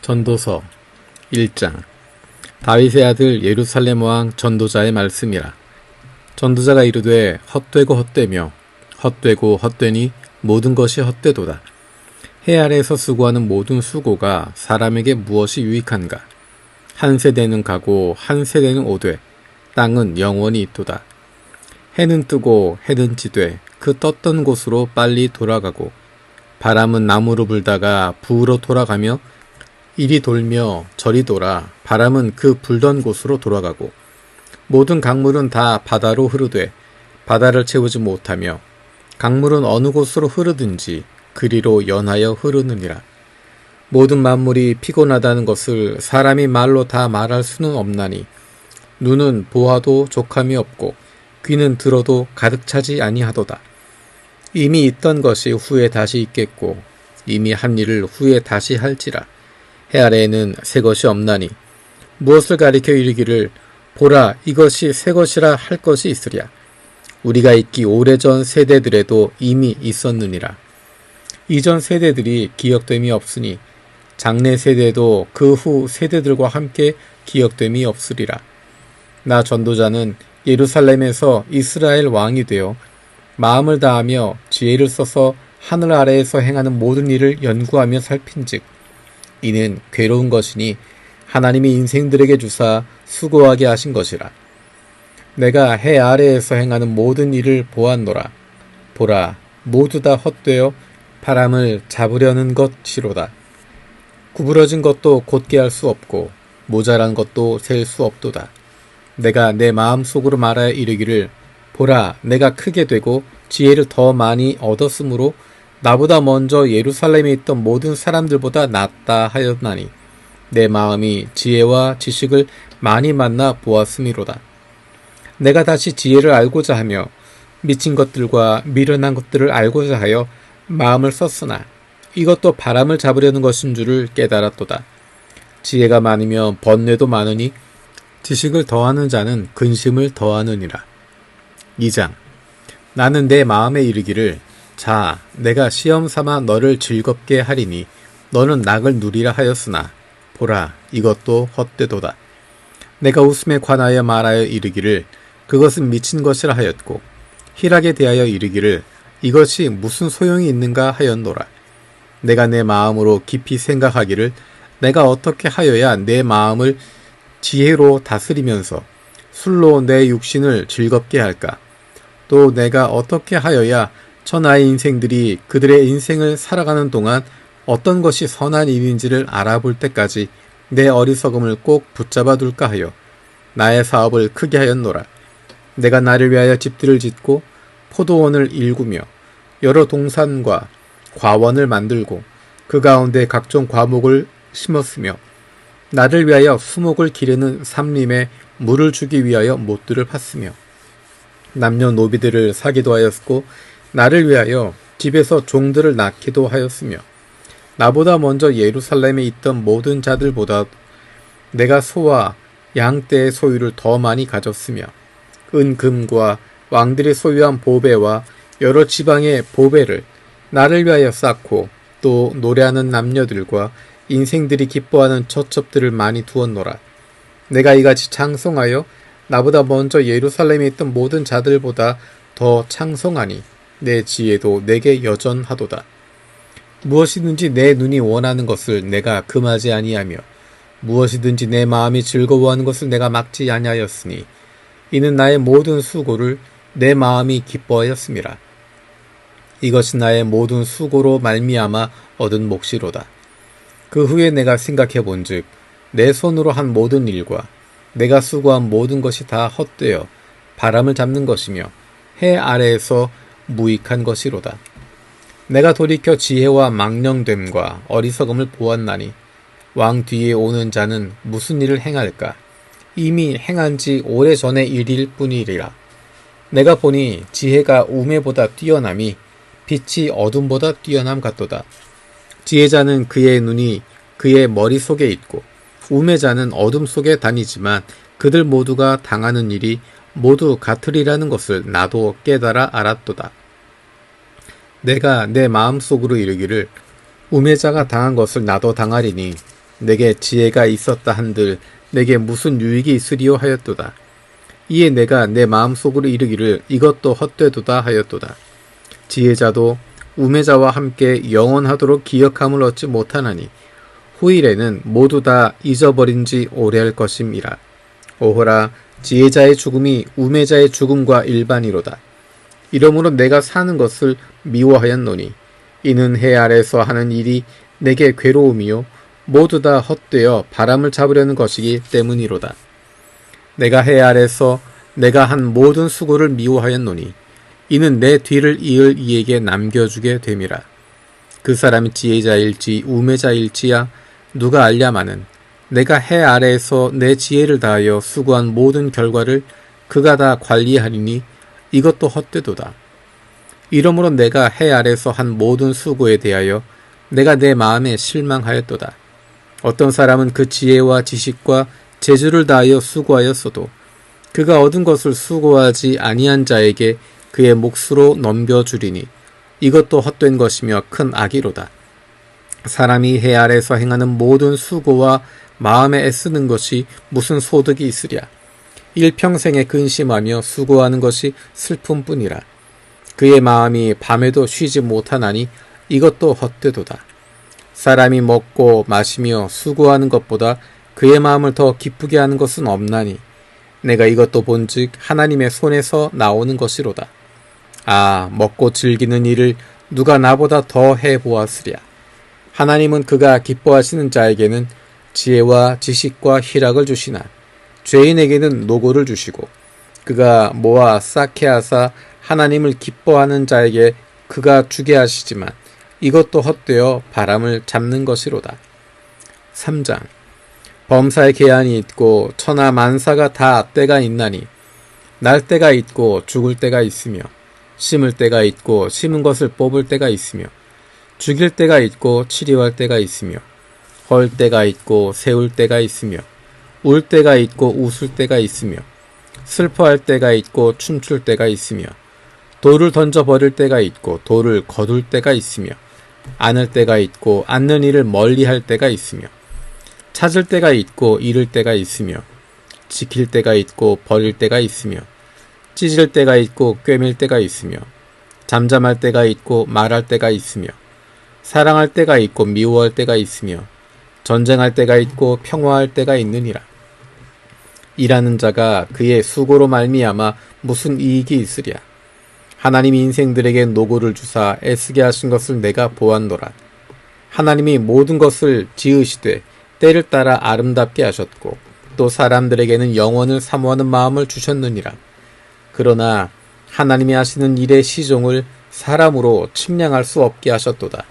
전도서 1장. 다윗의 아들 예루살렘 왕 전도자의 말씀이라. 전도자가 이르되 헛되고 헛되며 헛되고 헛되니 모든 것이 헛되도다. 해 아래에서 수고하는 모든 수고가 사람에게 무엇이 유익한가? 한 세대는 가고 한 세대는 오되 땅은 영원히 있도다. 해는 뜨고 해는 지되 그 떴던 곳으로 빨리 돌아가고 바람은 남으로 불다가 부으로 돌아가며 이리 돌며 저리 돌아 바람은 그 불던 곳으로 돌아가고 모든 강물은 다 바다로 흐르되 바다를 채우지 못하며 강물은 어느 곳으로 흐르든지 그리로 연하여 흐르느니라. 모든 만물이 피곤하다는 것을 사람이 말로 다 말할 수는 없나니 눈은 보아도 족함이 없고 귀는 들어도 가득 차지 아니하도다. 이미 있던 것이 후에 다시 있겠고 이미 한 일을 후에 다시 할지라. 해 아래에는 새 것이 없나니 무엇을 가리켜 이르기를 보라 이것이 새 것이라 할 것이 있으랴. 우리가 있기 오래전 세대들에도 이미 있었느니라. 이전 세대들이 기억됨이 없으니 장래 세대도 그 후 세대들과 함께 기억됨이 없으리라. 나 전도자는 예루살렘에서 이스라엘 왕이 되어 마음을 다하며 지혜를 써서 하늘 아래에서 행하는 모든 일을 연구하며 살핀즉 이는 괴로운 것이니 하나님이 인생들에게 주사 수고하게 하신 것이라. 내가 해 아래에서 행하는 모든 일을 보았노라. 보라 모두 다 헛되어 바람을 잡으려는 것이로다. 구부러진 것도 곧게 할 수 없고 모자란 것도 셀 수 없도다. 내가 내 마음속으로 말하여 이르기를 보라 내가 크게 되고 지혜를 더 많이 얻었으므로 나보다 먼저 예루살렘에 있던 모든 사람들보다 낫다 하였나니 내 마음이 지혜와 지식을 많이 만나 보았음이로다. 내가 다시 지혜를 알고자 하며 미친 것들과 미련한 것들을 알고자 하여 마음을 썼으나 이것도 바람을 잡으려는 것인 줄을 깨달았도다. 지혜가 많으면 번뇌도 많으니 지식을 더하는 자는 근심을 더하느니라. 2장. 나는 내 마음에 이르기를 자 내가 시험 삼아 너를 즐겁게 하리니 너는 낙을 누리라 하였으나 보라 이것도 헛되도다. 내가 웃음에 관하여 말하여 이르기를 그것은 미친 것이라 하였고 희락에 대하여 이르기를 이것이 무슨 소용이 있는가 하였노라. 내가 내 마음으로 깊이 생각하기를 내가 어떻게 하여야 내 마음을 지혜로 다스리면서 술로 내 육신을 즐겁게 할까? 또 내가 어떻게 하여야 천하의 인생들이 그들의 인생을 살아가는 동안 어떤 것이 선한 일인지를 알아볼 때까지 내 어리석음을 꼭 붙잡아 둘까 하여 나의 사업을 크게 하였노라. 내가 나를 위하여 집들을 짓고 포도원을 일구며 여러 동산과 과원을 만들고 그 가운데 각종 과목을 심었으며 나를 위하여 수목을 기르는 삼림에 물을 주기 위하여 못들을 팠으며 남녀노비들을 사기도 하였고 나를 위하여 집에서 종들을 낳기도 하였으며 나보다 먼저 예루살렘에 있던 모든 자들보다 내가 소와 양떼의 소유를 더 많이 가졌으며 은금과 왕들이 소유한 보배와 여러 지방의 보배를 나를 위하여 쌓고 또 노래하는 남녀들과 인생들이 기뻐하는 처첩들을 많이 두었노라. 내가 이같이 창성하여 나보다 먼저 예루살렘에 있던 모든 자들보다 더 창성하니 내 지혜도 내게 여전하도다. 무엇이든지 내 눈이 원하는 것을 내가 금하지 아니하며 무엇이든지 내 마음이 즐거워하는 것을 내가 막지 아니하였으니 이는 나의 모든 수고를 내 마음이 기뻐하였음이라. 이것이 나의 모든 수고로 말미암아 얻은 몫이로다. 그 후에 내가 생각해 본즉 내 손으로 한 모든 일과 내가 수고한 모든 것이 다 헛되어 바람을 잡는 것이며 해 아래에서 무익한 것이로다. 내가 돌이켜 지혜와 망령됨과 어리석음을 보았나니 왕 뒤에 오는 자는 무슨 일을 행할까? 이미 행한 지 오래전의 일일 뿐이리라. 내가 보니 지혜가 우매보다 뛰어남이 빛이 어둠보다 뛰어남 같도다. 지혜자는 그의 눈이 그의 머릿속에 있고 우매자는 어둠 속에 다니지만 그들 모두가 당하는 일이 모두 같으리라는 것을 나도 깨달아 알았도다. 내가 내 마음속으로 이르기를 우매자가 당한 것을 나도 당하리니 내게 지혜가 있었다 한들 내게 무슨 유익이 있으리요 하였도다. 이에 내가 내 마음속으로 이르기를 이것도 헛되도다 하였도다. 지혜자도 우매자와 함께 영원하도록 기억함을 얻지 못하나니 후일에는 모두 다 잊어버린 지 오래할 것임이라. 오호라, 지혜자의 죽음이 우매자의 죽음과 일반이로다. 이러므로 내가 사는 것을 미워하였노니 이는 해 아래서 하는 일이 내게 괴로움이요 모두 다 헛되어 바람을 잡으려는 것이기 때문이로다. 내가 해 아래서 내가 한 모든 수고를 미워하였노니 이는 내 뒤를 이을 이에게 남겨주게 됨이라. 그 사람이 지혜자일지 우매자일지야 누가 알랴마는 내가 해 아래에서 내 지혜를 다하여 수고한 모든 결과를 그가 다 관리하리니 이것도 헛되도다. 이러므로 내가 해 아래에서 한 모든 수고에 대하여 내가 내 마음에 실망하였도다. 어떤 사람은 그 지혜와 지식과 재주를 다하여 수고하였어도 그가 얻은 것을 수고하지 아니한 자에게 그의 몫으로 넘겨주리니 이것도 헛된 것이며 큰 악이로다. 사람이 해 아래에서 행하는 모든 수고와 마음에 애쓰는 것이 무슨 소득이 있으랴. 일평생에 근심하며 수고하는 것이 슬픔뿐이라. 그의 마음이 밤에도 쉬지 못하나니 이것도 헛되도다. 사람이 먹고 마시며 수고하는 것보다 그의 마음을 더 기쁘게 하는 것은 없나니 내가 이것도 본즉 하나님의 손에서 나오는 것이로다. 아, 먹고 즐기는 일을 누가 나보다 더 해보았으랴. 하나님은 그가 기뻐하시는 자에게는 지혜와 지식과 희락을 주시나 죄인에게는 노고를 주시고 그가 모아 쌓게 하사 하나님을 기뻐하는 자에게 그가 주게 하시지만 이것도 헛되어 바람을 잡는 것이로다. 3장. 범사의 계한이 있고 천하 만사가 다 때가 있나니 날 때가 있고 죽을 때가 있으며 심을 때가 있고 심은 것을 뽑을 때가 있으며 죽일 때가 있고 치료할 때가 있으며 헐 때가 있고 세울 때가 있으며 울 때가 있고 웃을 때가 있으며 슬퍼할 때가 있고 춤출 때가 있으며 돌을 던져버릴 때가 있고 돌을 거둘 때가 있으며 안을 때가 있고 안는 일을 멀리할 때가 있으며 찾을 때가 있고 잃을 때가 있으며 지킬 때가 있고 버릴 때가 있으며 찢을 때가 있고 꿰맬 때가 있으며 잠잠할 때가 있고 말할 때가 있으며 사랑할 때가 있고 미워할 때가 있으며 전쟁할 때가 있고 평화할 때가 있느니라. 일하는 자가 그의 수고로 말미암아 무슨 이익이 있으랴. 하나님이 인생들에게 노고를 주사 애쓰게 하신 것을 내가 보았노라. 하나님이 모든 것을 지으시되 때를 따라 아름답게 하셨고 또 사람들에게는 영원을 사모하는 마음을 주셨느니라. 그러나 하나님이 하시는 일의 시종을 사람으로 측량할 수 없게 하셨도다.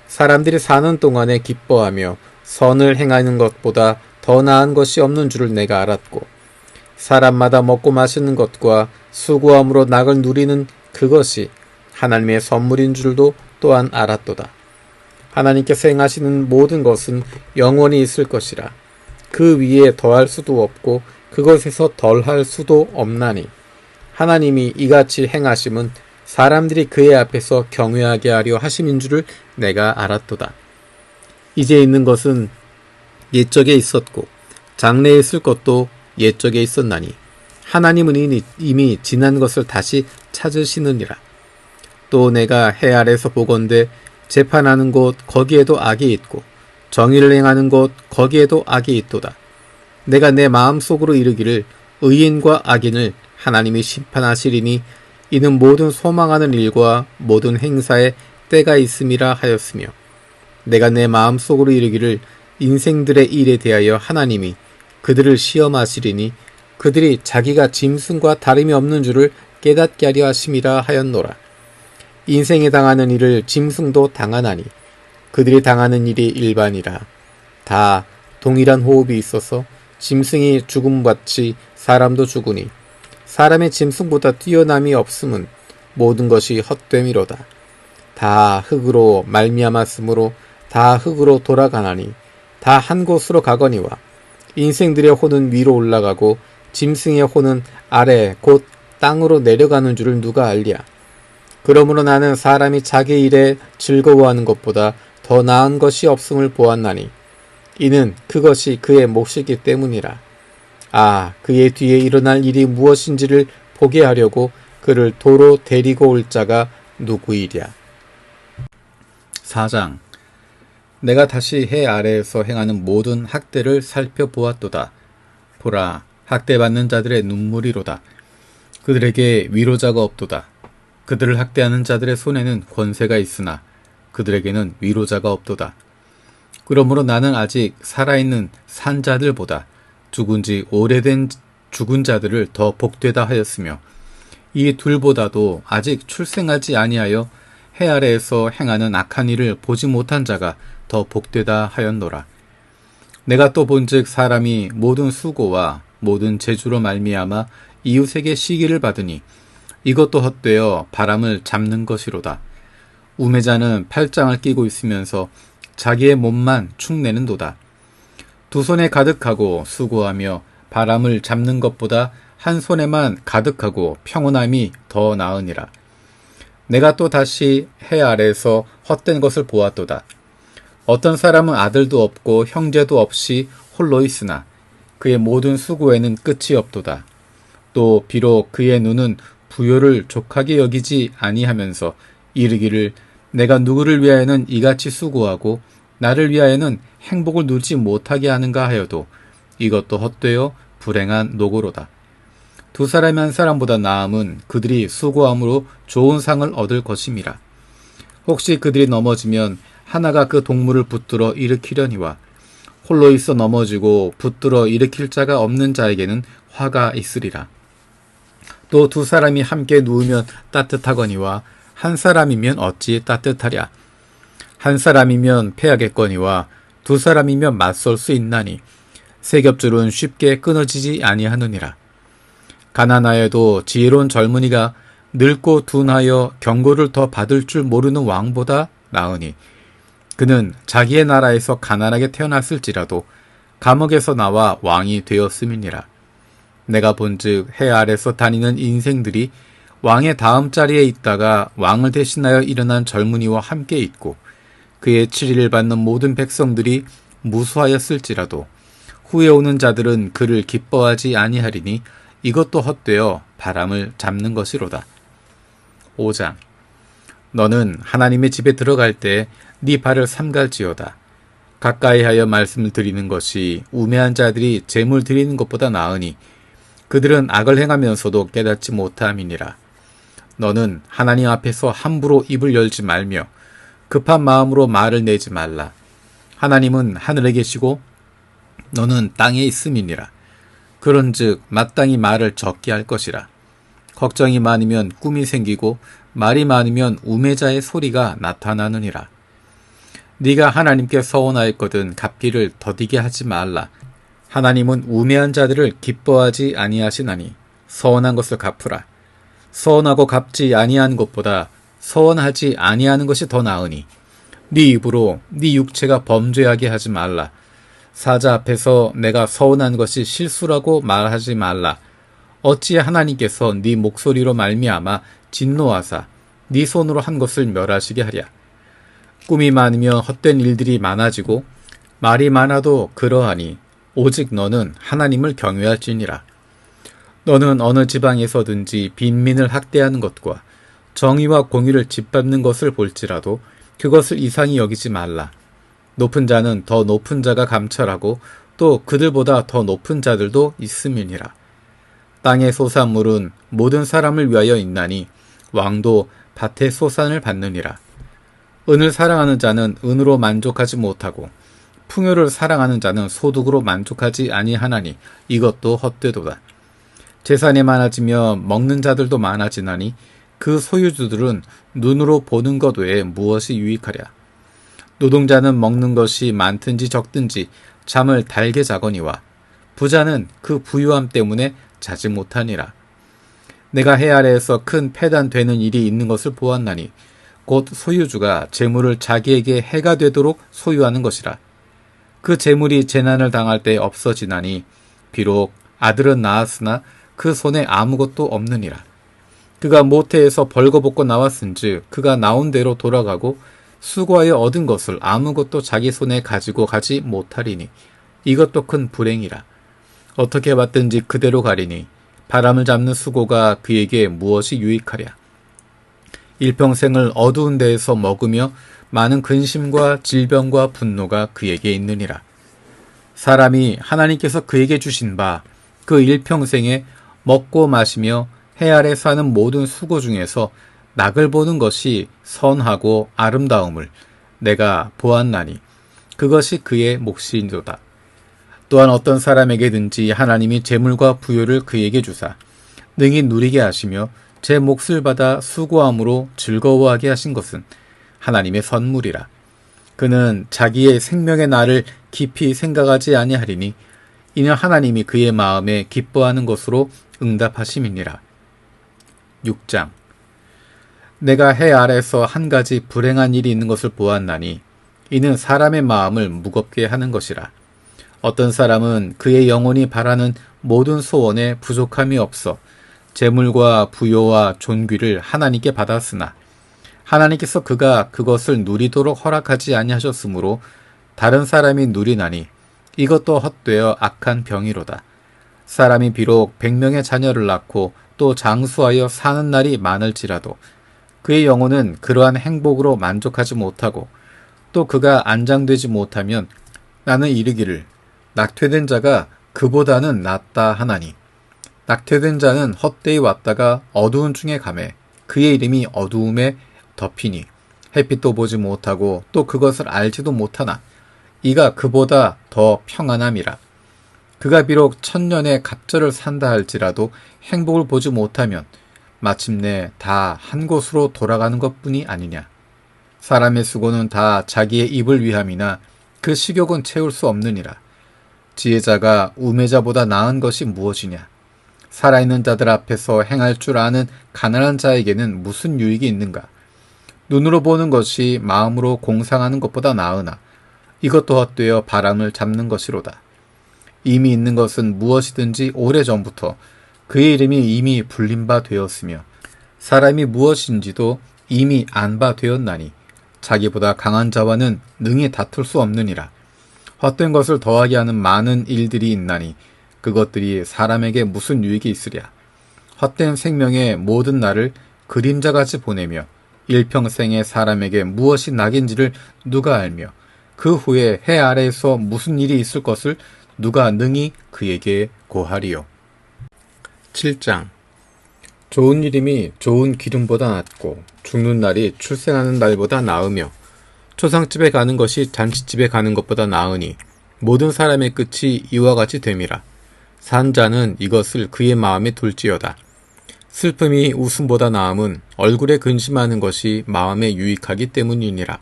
사람들이 사는 동안에 기뻐하며 선을 행하는 것보다 더 나은 것이 없는 줄을 내가 알았고 사람마다 먹고 마시는 것과 수고함으로 낙을 누리는 그것이 하나님의 선물인 줄도 또한 알았도다. 하나님께서 행하시는 모든 것은 영원히 있을 것이라. 그 위에 더할 수도 없고 그것에서 덜할 수도 없나니 하나님이 이같이 행하심은 사람들이 그의 앞에서 경외하게 하려 하심인 줄을 내가 알았도다. 이제 있는 것은 옛적에 있었고 장래에 있을 것도 옛적에 있었나니 하나님은 이미 지난 것을 다시 찾으시느니라. 또 내가 해 아래서 보건대 재판하는 곳 거기에도 악이 있고 정의를 행하는 곳 거기에도 악이 있도다. 내가 내 마음속으로 이르기를 의인과 악인을 하나님이 심판하시리니 이는 모든 소망하는 일과 모든 행사에 때가 있음이라 하였으며 내가 내 마음속으로 이르기를 인생들의 일에 대하여 하나님이 그들을 시험하시리니 그들이 자기가 짐승과 다름이 없는 줄을 깨닫게 하려 하심이라 하였노라. 인생에 당하는 일을 짐승도 당하나니 그들이 당하는 일이 일반이라. 다 동일한 호흡이 있어서 짐승이 죽음같이 사람도 죽으니 사람의 짐승보다 뛰어남이 없음은 모든 것이 헛됨이로다. 다 흙으로 말미암았으므로 다 흙으로 돌아가나니 다 한 곳으로 가거니와 인생들의 혼은 위로 올라가고 짐승의 혼은 아래 곧 땅으로 내려가는 줄을 누가 알랴. 그러므로 나는 사람이 자기 일에 즐거워하는 것보다 더 나은 것이 없음을 보았나니 이는 그것이 그의 몫이기 때문이라. 아, 그의 뒤에 일어날 일이 무엇인지를 보게 하려고 그를 도로 데리고 올 자가 누구이랴. 4장. 내가 다시 해 아래에서 행하는 모든 학대를 살펴보았도다. 보라, 학대받는 자들의 눈물이로다. 그들에게 위로자가 없도다. 그들을 학대하는 자들의 손에는 권세가 있으나 그들에게는 위로자가 없도다. 그러므로 나는 아직 살아있는 산 자들보다 죽은 지 오래된 죽은 자들을 더 복되다 하였으며 이 둘보다도 아직 출생하지 아니하여 해 아래에서 행하는 악한 일을 보지 못한 자가 더 복되다 하였노라. 내가 또 본즉 사람이 모든 수고와 모든 재주로 말미암아 이웃에게 시기를 받으니 이것도 헛되어 바람을 잡는 것이로다. 우매자는 팔짱을 끼고 있으면서 자기의 몸만 축내는도다. 두 손에 가득하고 수고하며 바람을 잡는 것보다 한 손에만 가득하고 평온함이 더 나으니라. 내가 또 다시 해 아래에서 헛된 것을 보았도다. 어떤 사람은 아들도 없고 형제도 없이 홀로 있으나 그의 모든 수고에는 끝이 없도다. 또 비록 그의 눈은 부요를 족하게 여기지 아니하면서 이르기를 내가 누구를 위하여는 이같이 수고하고 나를 위하여는 행복을 누리지 못하게 하는가 하여도 이것도 헛되어 불행한 노고로다. 두 사람이 한 사람보다 나음은 그들이 수고함으로 좋은 상을 얻을 것임이라. 혹시 그들이 넘어지면 하나가 그 동물을 붙들어 일으키려니와 홀로 있어 넘어지고 붙들어 일으킬 자가 없는 자에게는 화가 있으리라. 또 두 사람이 함께 누우면 따뜻하거니와 한 사람이면 어찌 따뜻하랴. 한 사람이면 패하겠거니와 두 사람이면 맞설 수 있나니 세 겹줄은 쉽게 끊어지지 아니하느니라. 가난하여도 지혜로운 젊은이가 늙고 둔하여 경고를 더 받을 줄 모르는 왕보다 나으니 그는 자기의 나라에서 가난하게 태어났을지라도 감옥에서 나와 왕이 되었음이니라. 내가 본즉 해 아래서 다니는 인생들이 왕의 다음 자리에 있다가 왕을 대신하여 일어난 젊은이와 함께 있고 그의 치리를 받는 모든 백성들이 무수하였을지라도 후에 오는 자들은 그를 기뻐하지 아니하리니 이것도 헛되어 바람을 잡는 것이로다. 5장. 너는 하나님의 집에 들어갈 때 네 발을 삼갈지어다. 가까이 하여 말씀을 드리는 것이 우매한 자들이 재물 드리는 것보다 나으니 그들은 악을 행하면서도 깨닫지 못함이니라. 너는 하나님 앞에서 함부로 입을 열지 말며 급한 마음으로 말을 내지 말라. 하나님은 하늘에 계시고 너는 땅에 있음이니라. 그런즉 마땅히 말을 적게 할 것이라. 걱정이 많으면 꿈이 생기고 말이 많으면 우매자의 소리가 나타나느니라. 네가 하나님께 서원하였거든 갚기를 더디게 하지 말라. 하나님은 우매한 자들을 기뻐하지 아니하시나니 서원한 것을 갚으라. 서원하고 갚지 아니하는 것보다 서원하지 아니하는 것이 더 나으니 네 입으로 네 육체가 범죄하게 하지 말라. 사자 앞에서 내가 서원한 것이 실수라고 말하지 말라. 어찌 하나님께서 네 목소리로 말미암아 진노하사 네 손으로 한 것을 멸하시게 하랴. 꿈이 많으며 헛된 일들이 많아지고 말이 많아도 그러하니 오직 너는 하나님을 경외할지니라. 너는 어느 지방에서든지 빈민을 학대하는 것과 정의와 공의를 짓밟는 것을 볼지라도 그것을 이상히 여기지 말라. 높은 자는 더 높은 자가 감찰하고 또 그들보다 더 높은 자들도 있음이니라. 땅의 소산물은 모든 사람을 위하여 있나니 왕도 밭의 소산을 받느니라. 은을 사랑하는 자는 은으로 만족하지 못하고 풍요를 사랑하는 자는 소득으로 만족하지 아니하나니 이것도 헛되도다. 재산이 많아지며 먹는 자들도 많아지나니 그 소유주들은 눈으로 보는 것 외에 무엇이 유익하랴. 노동자는 먹는 것이 많든지 적든지 잠을 달게 자거니와 부자는 그 부유함 때문에 자지 못하니라. 내가 해 아래에서 큰 패단되는 일이 있는 것을 보았나니 곧 소유주가 재물을 자기에게 해가 되도록 소유하는 것이라. 그 재물이 재난을 당할 때 없어지나니 비록 아들은 낳았으나 그 손에 아무것도 없느니라. 그가 모태에서 벌거벗고 나왔은즉 그가 나온 대로 돌아가고 수고하여 얻은 것을 아무것도 자기 손에 가지고 가지 못하리니 이것도 큰 불행이라. 어떻게 받든지 그대로 가리니 바람을 잡는 수고가 그에게 무엇이 유익하랴. 일평생을 어두운 데에서 먹으며 많은 근심과 질병과 분노가 그에게 있느니라. 사람이 하나님께서 그에게 주신 바 그 일평생에 먹고 마시며 해 아래 사는 모든 수고 중에서 낙을 보는 것이 선하고 아름다움을 내가 보았나니 그것이 그의 몫이도다. 또한 어떤 사람에게든지 하나님이 재물과 부요를 그에게 주사 능히 누리게 하시며 제 몫을 받아 수고함으로 즐거워하게 하신 것은 하나님의 선물이라. 그는 자기의 생명의 날을 깊이 생각하지 아니하리니 이는 하나님이 그의 마음에 기뻐하는 것으로 응답하심이니라. 6장. 내가 해 아래서 한 가지 불행한 일이 있는 것을 보았나니 이는 사람의 마음을 무겁게 하는 것이라. 어떤 사람은 그의 영혼이 바라는 모든 소원에 부족함이 없어 재물과 부요와 존귀를 하나님께 받았으나 하나님께서 그가 그것을 누리도록 허락하지 아니하셨으므로 다른 사람이 누리나니 이것도 헛되어 악한 병이로다. 사람이 비록 100명의 자녀를 낳고 또 장수하여 사는 날이 많을지라도 그의 영혼은 그러한 행복으로 만족하지 못하고 또 그가 안장되지 못하면 나는 이르기를 낙퇴된 자가 그보다는 낫다 하나니 낙퇴된 자는 헛되이 왔다가 어두운 중에 가매 그의 이름이 어두움에 덮이니 햇빛도 보지 못하고 또 그것을 알지도 못하나 이가 그보다 더 평안함이라. 그가 비록 1000년의 갑절을 산다 할지라도 행복을 보지 못하면 마침내 다 한 곳으로 돌아가는 것뿐이 아니냐. 사람의 수고는 다 자기의 입을 위함이나 그 식욕은 채울 수 없느니라. 지혜자가 우매자보다 나은 것이 무엇이냐. 살아있는 자들 앞에서 행할 줄 아는 가난한 자에게는 무슨 유익이 있는가. 눈으로 보는 것이 마음으로 공상하는 것보다 나으나 이것도 헛되어 바람을 잡는 것이로다. 이미 있는 것은 무엇이든지 오래전부터 그의 이름이 이미 불린 바 되었으며 사람이 무엇인지도 이미 안 바 되었나니 자기보다 강한 자와는 능히 다툴 수 없느니라. 헛된 것을 더하게 하는 많은 일들이 있나니 그것들이 사람에게 무슨 유익이 있으랴. 헛된 생명의 모든 날을 그림자같이 보내며 일평생의 사람에게 무엇이 낙인지를 누가 알며 그 후에 해 아래에서 무슨 일이 있을 것을 누가 능히 그에게 고하리요. 7장. 좋은 이름이 좋은 기름보다 낫고 죽는 날이 출생하는 날보다 나으며 초상집에 가는 것이 잔치집에 가는 것보다 나으니 모든 사람의 끝이 이와 같이 됨이라. 산 자는 이것을 그의 마음에 둘지어다. 슬픔이 웃음보다 나음은 얼굴에 근심하는 것이 마음에 유익하기 때문이니라.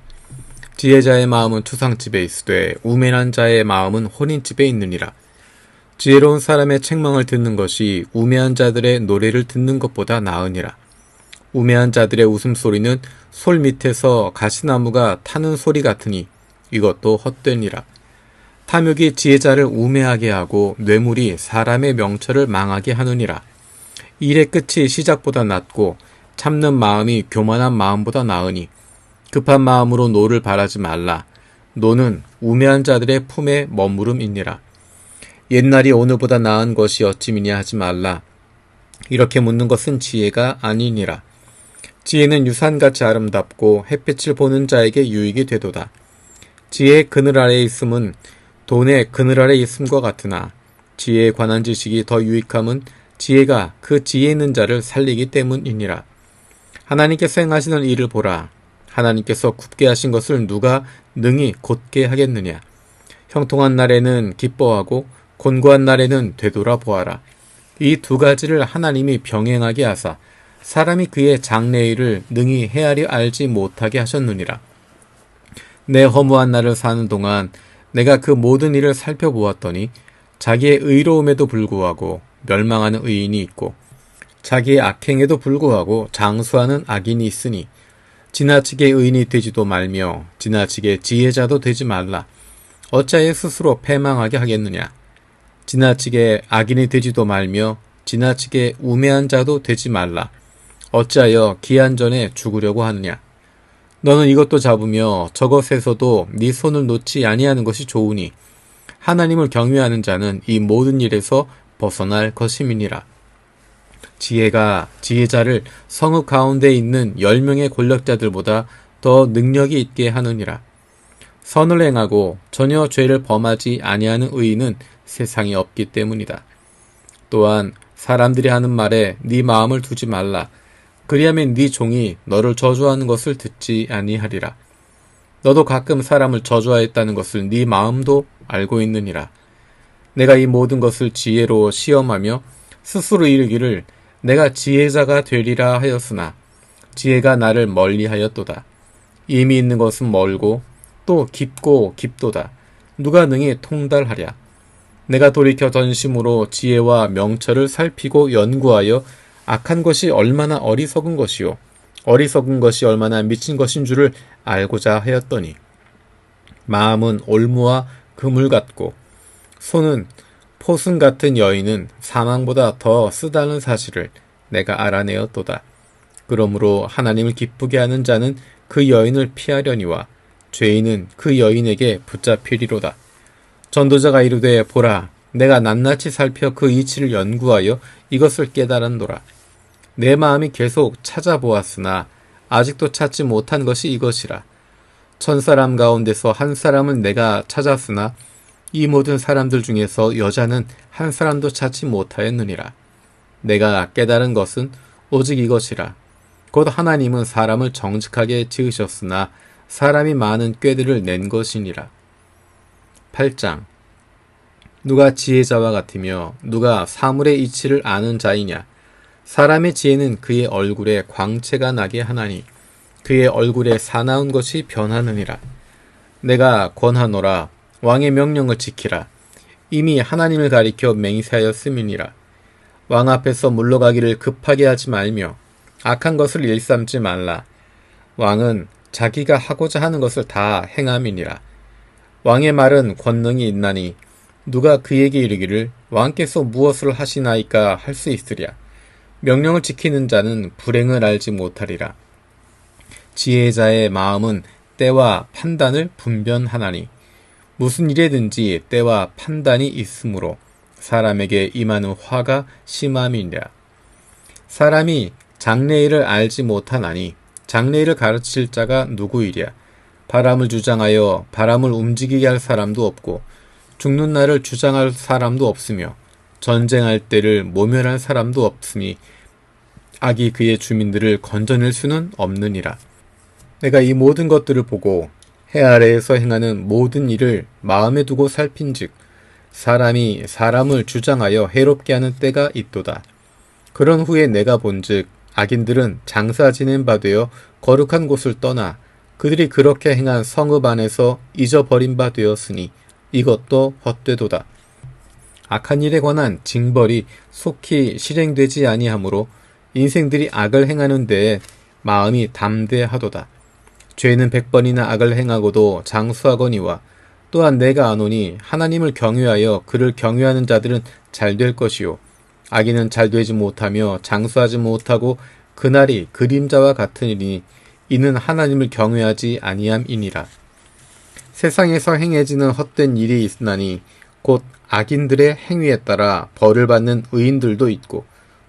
지혜자의 마음은 초상집에 있으되 우매한 자의 마음은 혼인집에 있느니라. 지혜로운 사람의 책망을 듣는 것이 우매한 자들의 노래를 듣는 것보다 나으니라. 우매한 자들의 웃음소리는 솔 밑에서 가시나무가 타는 소리 같으니 이것도 헛되니라. 탐욕이 지혜자를 우매하게 하고 뇌물이 사람의 명철을 망하게 하느니라. 일의 끝이 시작보다 낫고 참는 마음이 교만한 마음보다 나으니 급한 마음으로 노를 바라지 말라. 노는 우매한 자들의 품에 머무름이니라. 옛날이 오늘보다 나은 것이 어찌미냐 하지 말라. 이렇게 묻는 것은 지혜가 아니니라. 지혜는 유산같이 아름답고 햇빛을 보는 자에게 유익이 되도다. 지혜의 그늘 아래에 있음은 돈의 그늘 아래에 있음과 같으나 지혜에 관한 지식이 더 유익함은 지혜가 그 지혜 있는 자를 살리기 때문이니라. 하나님께서 행하시는 일을 보라. 하나님께서 굽게 하신 것을 누가 능히 곧게 하겠느냐. 형통한 날에는 기뻐하고 곤고한 날에는 되돌아보아라. 이 두 가지를 하나님이 병행하게 하사 사람이 그의 장래일을 능히 헤아려 알지 못하게 하셨느니라. 내 허무한 날을 사는 동안 내가 그 모든 일을 살펴보았더니 자기의 의로움에도 불구하고 멸망하는 의인이 있고 자기의 악행에도 불구하고 장수하는 악인이 있으니 지나치게 의인이 되지도 말며 지나치게 지혜자도 되지 말라. 어찌하여 스스로 패망하게 하겠느냐. 지나치게 악인이 되지도 말며 지나치게 우매한 자도 되지 말라. 어찌하여 기한 전에 죽으려고 하느냐. 너는 이것도 잡으며 저것에서도 네 손을 놓지 아니하는 것이 좋으니 하나님을 경외하는 자는 이 모든 일에서 벗어날 것임이니라. 지혜가 지혜자를 성읍 가운데 있는 10명의 권력자들보다 더 능력이 있게 하느니라. 선을 행하고 전혀 죄를 범하지 아니하는 의인은 세상에 없기 때문이다. 또한 사람들이 하는 말에 네 마음을 두지 말라. 그리하면 네 종이 너를 저주하는 것을 듣지 아니하리라. 너도 가끔 사람을 저주하였다는 것을 네 마음도 알고 있느니라. 내가 이 모든 것을 지혜로 시험하며 스스로 이르기를 내가 지혜자가 되리라 하였으나 지혜가 나를 멀리하였도다. 이미 있는 것은 멀고 또 깊고 깊도다. 누가 능히 통달하랴. 내가 돌이켜 전심으로 지혜와 명철을 살피고 연구하여 악한 것이 얼마나 어리석은 것이요 어리석은 것이 얼마나 미친 것인 줄을 알고자 하였더니 마음은 올무와 그물 같고 손은 포순 같은 여인은 사망보다 더 쓰다는 사실을 내가 알아내었도다. 그러므로 하나님을 기쁘게 하는 자는 그 여인을 피하려니와 죄인은 그 여인에게 붙잡히리로다. 전도자가 이르되 보라 내가 낱낱이 살펴 그 이치를 연구하여 이것을 깨달았노라. 내 마음이 계속 찾아보았으나 아직도 찾지 못한 것이 이것이라. 1000사람 가운데서 한 사람은 내가 찾았으나 이 모든 사람들 중에서 여자는 한 사람도 찾지 못하였느니라. 내가 깨달은 것은 오직 이것이라. 곧 하나님은 사람을 정직하게 지으셨으나 사람이 많은 꾀들을 낸 것이니라. 8장. 누가 지혜자와 같으며 누가 사물의 이치를 아는 자이냐. 사람의 지혜는 그의 얼굴에 광채가 나게 하나니 그의 얼굴에 사나운 것이 변하느니라. 내가 권하노라. 왕의 명령을 지키라. 이미 하나님을 가리켜 맹세하였음이니라. 왕 앞에서 물러가기를 급하게 하지 말며 악한 것을 일삼지 말라. 왕은 자기가 하고자 하는 것을 다 행함이니라. 왕의 말은 권능이 있나니 누가 그에게 이르기를 왕께서 무엇을 하시나이까 할 수 있으랴. 명령을 지키는 자는 불행을 알지 못하리라. 지혜자의 마음은 때와 판단을 분별하나니 무슨 일에든지 때와 판단이 있으므로 사람에게 임하는 화가 심함이니라. 사람이 장래일을 알지 못하나니 장래일을 가르칠 자가 누구이랴. 바람을 주장하여 바람을 움직이게 할 사람도 없고 죽는 날을 주장할 사람도 없으며 전쟁할 때를 모면할 사람도 없으니 악이 그의 주민들을 건져낼 수는 없느니라. 내가 이 모든 것들을 보고 해 아래에서 행하는 모든 일을 마음에 두고 살핀즉 사람이 사람을 주장하여 해롭게 하는 때가 있도다. 그런 후에 내가 본즉 악인들은 장사 지낸 바 되어 거룩한 곳을 떠나 그들이 그렇게 행한 성읍 안에서 잊어버린 바 되었으니 이것도 헛되도다. 악한 일에 관한 징벌이 속히 실행되지 아니하므로 인생들이 악을 행하는 데에 마음이 담대하도다. 죄는 100번이나 악을 행하고도 장수하거니와 또한 내가 아노니 하나님을 경외하여 그를 경외하는 자들은 잘 될 것이요 악인은 잘 되지 못하며 장수하지 못하고 그날이 그림자와 같으니 이는 하나님을 경외하지 아니함이니라. 세상에서 행해지는 헛된 일이 있나니 곧 악인들의 행위에 따라 벌을 받는 의인들도 있고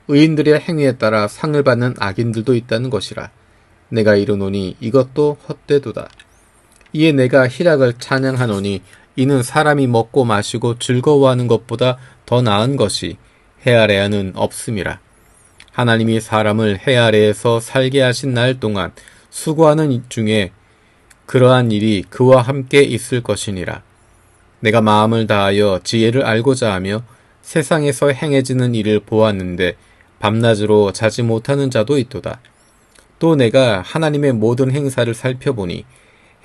의인들의 행위에 따라 상을 받는 악인들도 있다는 것이라. 내가 이르노니 이것도 헛되도다. 이에 내가 희락을 찬양하노니 이는 사람이 먹고 마시고 즐거워하는 것보다 더 나은 것이 해 아래에는 없음이라. 하나님이 사람을 해 아래에서 살게 하신 날 동안 수고하는 일 중에 그러한 일이 그와 함께 있을 것이니라. 내가 마음을 다하여 지혜를 알고자 하며 세상에서 행해지는 일을 보았는데 밤낮으로 자지 못하는 자도 있도다. 또 내가 하나님의 모든 행사를 살펴보니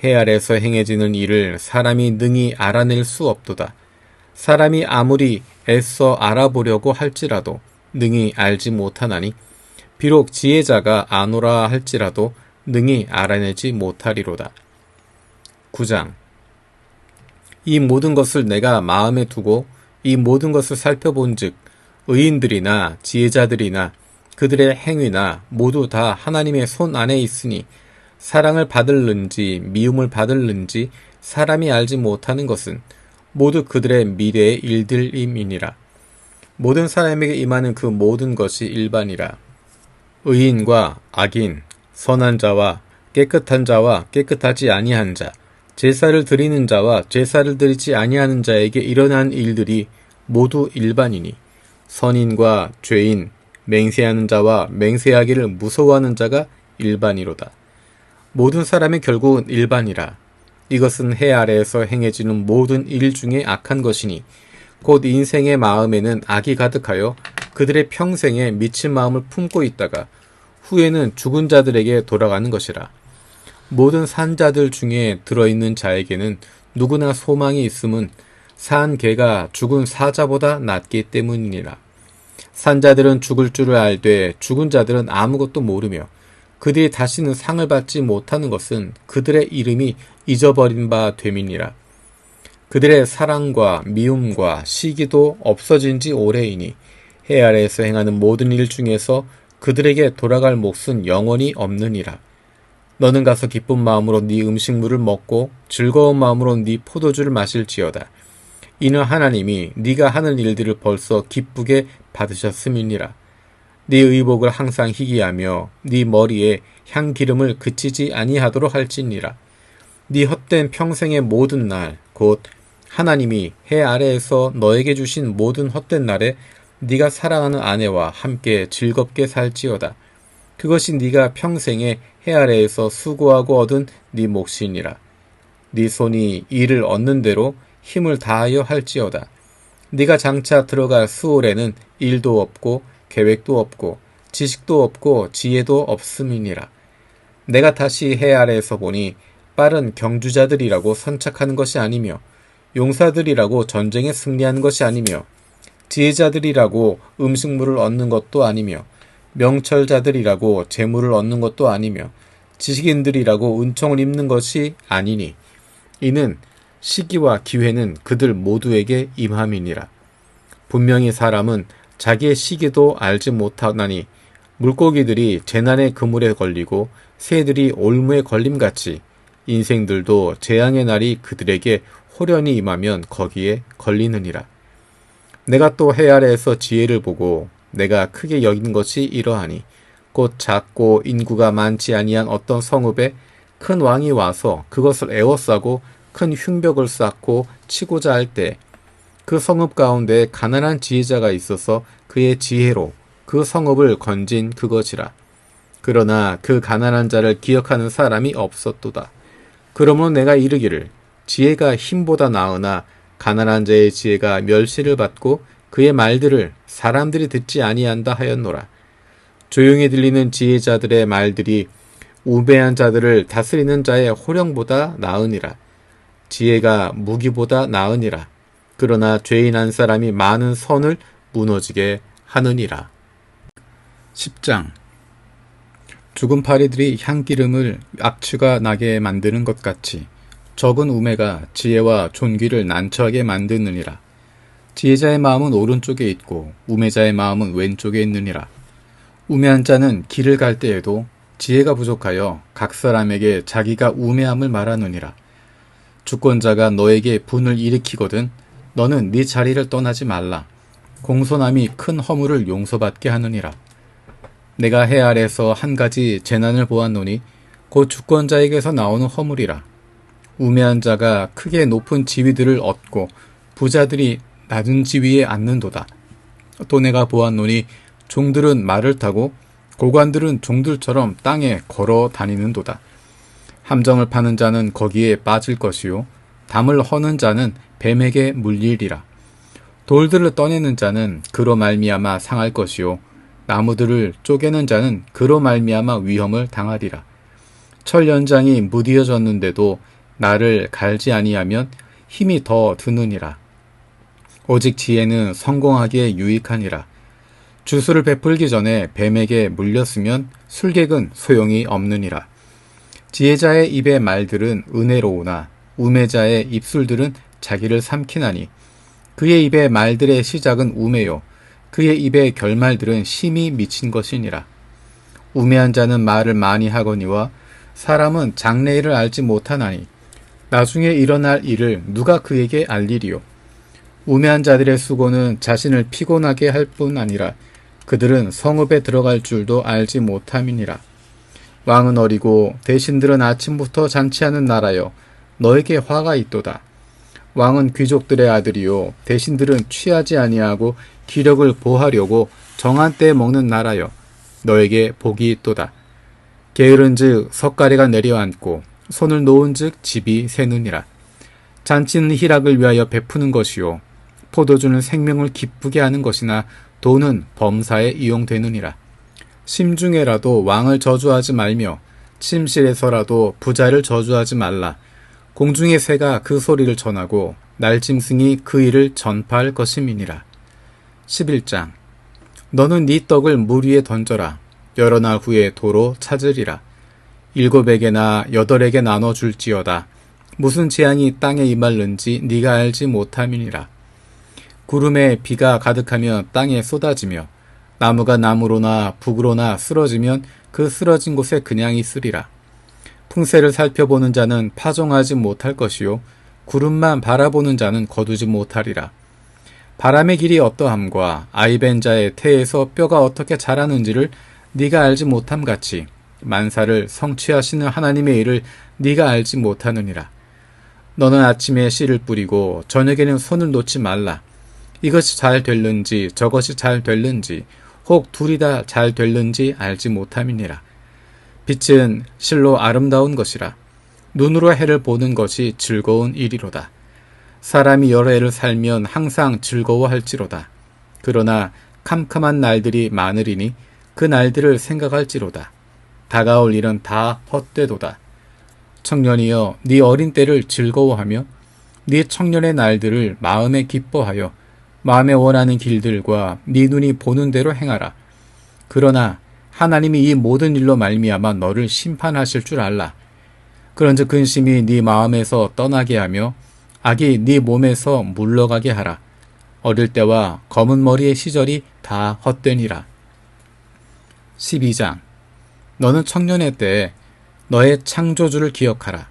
해 아래에서 행해지는 일을 사람이 능히 알아낼 수 없도다. 사람이 아무리 애써 알아보려고 할지라도 능히 알지 못하나니 비록 지혜자가 아노라 할지라도 능히 알아내지 못하리로다. 9장. 이 모든 것을 내가 마음에 두고 이 모든 것을 살펴본즉 의인들이나 지혜자들이나 그들의 행위나 모두 다 하나님의 손 안에 있으니 사랑을 받을는지 미움을 받을는지 사람이 알지 못하는 것은 모두 그들의 미래의 일들임이니라. 모든 사람에게 임하는 그 모든 것이 일반이라. 의인과 악인, 선한 자와 깨끗한 자와 깨끗하지 아니한 자, 제사를 드리는 자와 제사를 드리지 아니하는 자에게 일어난 일들이 모두 일반이니 선인과 죄인, 맹세하는 자와 맹세하기를 무서워하는 자가 일반이로다. 모든 사람이 결국은 일반이라. 이것은 해 아래에서 행해지는 모든 일 중에 악한 것이니 곧 인생의 마음에는 악이 가득하여 그들의 평생에 미친 마음을 품고 있다가 후에는 죽은 자들에게 돌아가는 것이라. 모든 산자들 중에 들어있는 자에게는 누구나 소망이 있음은 산 개가 죽은 사자보다 낫기 때문이니라. 산자들은 죽을 줄을 알되 죽은 자들은 아무것도 모르며 그들이 다시는 상을 받지 못하는 것은 그들의 이름이 잊어버린 바 됨이니라. 그들의 사랑과 미움과 시기도 없어진 지 오래이니 해 아래에서 행하는 모든 일 중에서 그들에게 돌아갈 몫은 영원히 없느니라. 너는 가서 기쁜 마음으로 네 음식물을 먹고 즐거운 마음으로 네 포도주를 마실지어다. 이는 하나님이 네가 하는 일들을 벌써 기쁘게 받으셨음이니라. 네 의복을 항상 희귀하며 네 머리에 향기름을 그치지 아니하도록 할지니라. 네 헛된 평생의 모든 날 곧 하나님이 해 아래에서 너에게 주신 모든 헛된 날에 네가 사랑하는 아내와 함께 즐겁게 살지어다. 그것이 네가 평생에 해 아래에서 수고하고 얻은 네 몫이니라. 네 손이 이를 얻는 대로 힘을 다하여 할지어다. 네가 장차 들어갈 수월에는 일도 없고 계획도 없고 지식도 없고 지혜도 없음이니라. 내가 다시 해 아래에서 보니 빠른 경주자들이라고 선착하는 것이 아니며 용사들이라고 전쟁에 승리하는 것이 아니며 지혜자들이라고 음식물을 얻는 것도 아니며 명철자들이라고 재물을 얻는 것도 아니며 지식인들이라고 은총을 입는 것이 아니니 이는 시기와 기회는 그들 모두에게 임함이니라. 분명히 사람은 자기의 시기도 알지 못하나니 물고기들이 재난의 그물에 걸리고 새들이 올무에 걸림같이 인생들도 재앙의 날이 그들에게 호련히 임하면 거기에 걸리느니라. 내가 또 해 아래에서 지혜를 보고 내가 크게 여긴 것이 이러하니 곧 작고 인구가 많지 아니한 어떤 성읍에 큰 왕이 와서 그것을 에워싸고 큰 흉벽을 쌓고 치고자 할 때 그 성읍 가운데 가난한 지혜자가 있어서 그의 지혜로 그 성읍을 건진 그것이라. 그러나 그 가난한 자를 기억하는 사람이 없었도다. 그러므로 내가 이르기를 지혜가 힘보다 나으나 가난한 자의 지혜가 멸시를 받고 그의 말들을 사람들이 듣지 아니한다 하였노라. 조용히 들리는 지혜자들의 말들이 우매한 자들을 다스리는 자의 호령보다 나으니라. 지혜가 무기보다 나으니라. 그러나 죄인 한 사람이 많은 선을 무너지게 하느니라. 10장. 죽은 파리들이 향기름을 악취가 나게 만드는 것 같이 적은 우매가 지혜와 존귀를 난처하게 만드느니라. 지혜자의 마음은 오른쪽에 있고 우매자의 마음은 왼쪽에 있느니라. 우매한 자는 길을 갈 때에도 지혜가 부족하여 각 사람에게 자기가 우매함을 말하느니라. 주권자가 너에게 분을 일으키거든 너는 네 자리를 떠나지 말라. 공손함이 큰 허물을 용서받게 하느니라. 내가 해 아래서 한 가지 재난을 보았노니 곧 주권자에게서 나오는 허물이라. 우매한 자가 크게 높은 지위들을 얻고 부자들이 낮은 지위에 앉는도다. 또 내가 보았노니 종들은 말을 타고 고관들은 종들처럼 땅에 걸어 다니는도다. 함정을 파는 자는 거기에 빠질 것이요 담을 허는 자는 뱀에게 물리리라. 돌들을 떠내는 자는 그로 말미암아 상할 것이요 나무들을 쪼개는 자는 그로 말미암아 위험을 당하리라. 철 연장이 무디어졌는데도 나를 갈지 아니하면 힘이 더 드느니라. 오직 지혜는 성공하기에 유익하니라. 주술을 베풀기 전에 뱀에게 물렸으면 술객은 소용이 없느니라. 지혜자의 입의 말들은 은혜로우나 우매자의 입술들은 자기를 삼키나니 그의 입의 말들의 시작은 우매요 그의 입의 결말들은 심히 미친 것이니라. 우매한 자는 말을 많이 하거니와 사람은 장래일을 알지 못하나니 나중에 일어날 일을 누가 그에게 알리리요. 우매한 자들의 수고는 자신을 피곤하게 할 뿐 아니라 그들은 성읍에 들어갈 줄도 알지 못함이니라. 왕은 어리고 대신들은 아침부터 잔치하는 나라여 너에게 화가 있도다. 왕은 귀족들의 아들이요 대신들은 취하지 아니하고 기력을 보하려고 정한 때에 먹는 나라여 너에게 복이 있도다. 게으른즉 석가래가 내려앉고 손을 놓은즉 집이 새느니라. 잔치는 희락을 위하여 베푸는 것이요 포도주는 생명을 기쁘게 하는 것이나 돈은 범사에 이용되느니라. 심중에라도 왕을 저주하지 말며 침실에서라도 부자를 저주하지 말라. 공중의 새가 그 소리를 전하고 날짐승이 그 일을 전파할 것임이니라. 11장 너는 네 떡을 물 위에 던져라. 여러 날 후에 도로 찾으리라. 7에게나 8에게 나눠줄지어다. 무슨 재앙이 땅에 임할는지 네가 알지 못함이니라. 구름에 비가 가득하면 땅에 쏟아지며 나무가 나무로나 북으로나 쓰러지면 그 쓰러진 곳에 그냥 있으리라. 풍세를 살펴보는 자는 파종하지 못할 것이요 구름만 바라보는 자는 거두지 못하리라. 바람의 길이 어떠함과 아이벤 자의 태에서 뼈가 어떻게 자라는지를 네가 알지 못함같이 만사를 성취하시는 하나님의 일을 네가 알지 못하느니라. 너는 아침에 씨를 뿌리고 저녁에는 손을 놓지 말라. 이것이 잘 될는지 저것이 잘 될는지 혹 둘이 다 잘 될는지 알지 못함이니라. 빛은 실로 아름다운 것이라. 눈으로 해를 보는 것이 즐거운 일이로다. 사람이 여러 해를 살면 항상 즐거워할지로다. 그러나 캄캄한 날들이 많으리니 그 날들을 생각할지로다. 다가올 일은 다 헛되도다. 청년이여 네 어린 때를 즐거워하며 네 청년의 날들을 마음에 기뻐하여 마음에 원하는 길들과 네 눈이 보는 대로 행하라. 그러나 하나님이 이 모든 일로 말미암아 너를 심판하실 줄 알라. 그런즉 근심이 네 마음에서 떠나게 하며 악이 네 몸에서 물러가게 하라. 어릴 때와 검은 머리의 시절이 다 헛되니라. 12장 너는 청년의 때에 너의 창조주를 기억하라.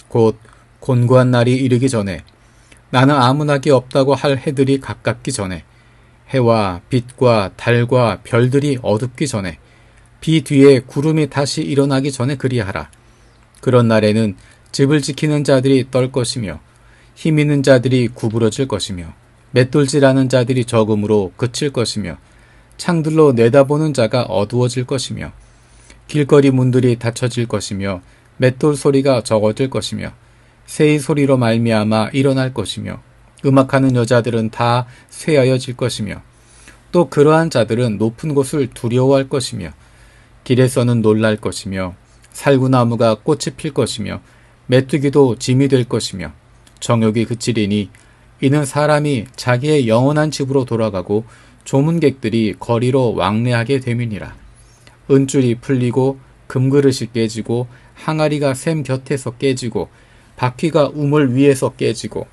곧 곤고한 날이 이르기 전에 나는 아무나기 없다고 할 해들이 가깝기 전에 해와 빛과 달과 별들이 어둡기 전에 비 뒤에 구름이 다시 일어나기 전에 그리하라. 그런 날에는 집을 지키는 자들이 떨 것이며 힘 있는 자들이 구부러질 것이며 맷돌질하는 자들이 적음으로 그칠 것이며 창들로 내다보는 자가 어두워질 것이며 길거리 문들이 닫혀질 것이며 맷돌 소리가 적어질 것이며 새의 소리로 말미암아 일어날 것이며 음악하는 여자들은 다 쇠하여질 것이며 또 그러한 자들은 높은 곳을 두려워할 것이며 길에서는 놀랄 것이며 살구나무가 꽃이 필 것이며 메뚜기도 짐이 될 것이며 정욕이 그치리니 이는 사람이 자기의 영원한 집으로 돌아가고 조문객들이 거리로 왕래하게 됨이니라. 은줄이 풀리고 금그릇이 깨지고 항아리가 샘 곁에서 깨지고 바퀴가 우물 위에서 깨지고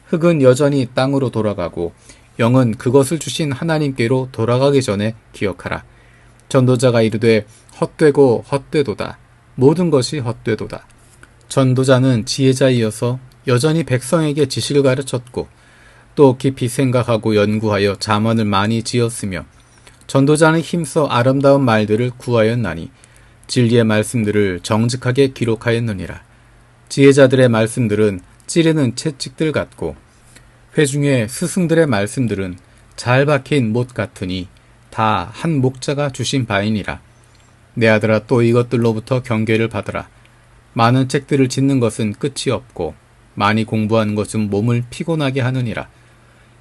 흙은 여전히 땅으로 돌아가고 영은 그것을 주신 하나님께로 돌아가기 전에 기억하라. 전도자가 이르되 헛되고 헛되도다. 모든 것이 헛되도다. 전도자는 지혜자이어서 여전히 백성에게 지식을 가르쳤고 또 깊이 생각하고 연구하여 잠언을 많이 지었으며 전도자는 힘써 아름다운 말들을 구하였나니 진리의 말씀들을 정직하게 기록하였느니라. 지혜자들의 말씀들은 찌르는 채찍들 같고 회중의 스승들의 말씀들은 잘 박힌 못 같으니 다 한 목자가 주신 바이니라. 내 아들아 또 이것들로부터 경계를 받으라. 많은 책들을 짓는 것은 끝이 없고 많이 공부하는 것은 몸을 피곤하게 하느니라.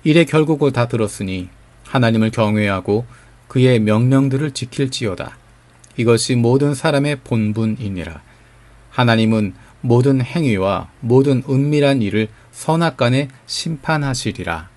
일의 결국을 다 들었으니 하나님을 경외하고 그의 명령들을 지킬지어다. 이것이 모든 사람의 본분이니라. 하나님은 모든 행위와 모든 은밀한 일을 선악간에 심판하시리라.